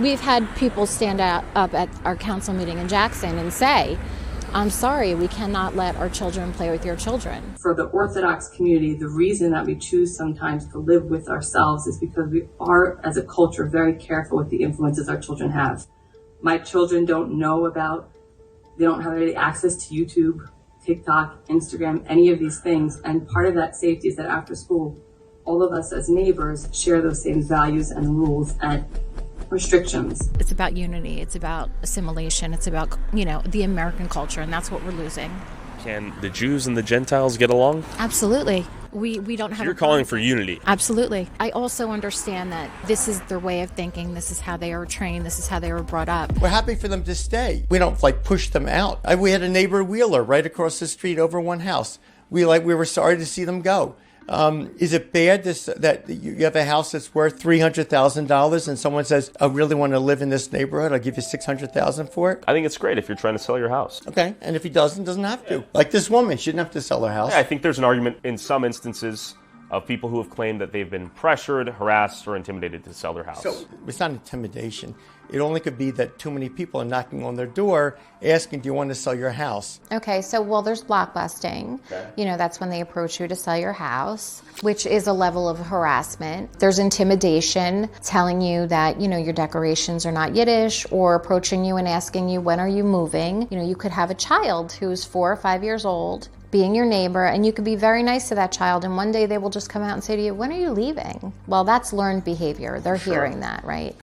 we've had people stand up at our council meeting in Jackson and say, I'm sorry, we cannot let our children play with your children. For the Orthodox community, the reason that we choose sometimes to live with ourselves is because we are, as a culture, very careful with the influences our children have. My children don't they don't have any access to YouTube, TikTok, Instagram, any of these things. And part of that safety is that after school, all of us as neighbors share those same values and rules and restrictions. It's about unity. It's about assimilation. It's about, the American culture, and that's what we're losing. Can the Jews and the Gentiles get along? Absolutely. We don't have. You're calling for unity. Absolutely. I also understand that this is their way of thinking. This is how they are trained. This is how they were brought up. We're happy for them to stay. We don't push them out. We had a neighbor Wheeler right across the street over one house. We were sorry to see them go. Is it bad that you have a house that's worth $300,000 and someone says, I really want to live in this neighborhood, I'll give you $600,000 for it? I think it's great if you're trying to sell your house. Okay, and if he doesn't have to. Like this woman, she didn't have to sell her house. Yeah, I think there's an argument in some instances of people who have claimed that they've been pressured, harassed, or intimidated to sell their house. So it's not intimidation. It only could be that too many people are knocking on their door asking, do you want to sell your house? Okay, so there's blockbusting. Okay. That's when they approach you to sell your house, which is a level of harassment. There's intimidation, telling you that, your decorations are not Yiddish, or approaching you and asking you, when are you moving? You could have a child who's 4 or 5 years old, being your neighbor, and you could be very nice to that child, and one day they will just come out and say to you, when are you leaving? Well, that's learned behavior. They're hearing that, right?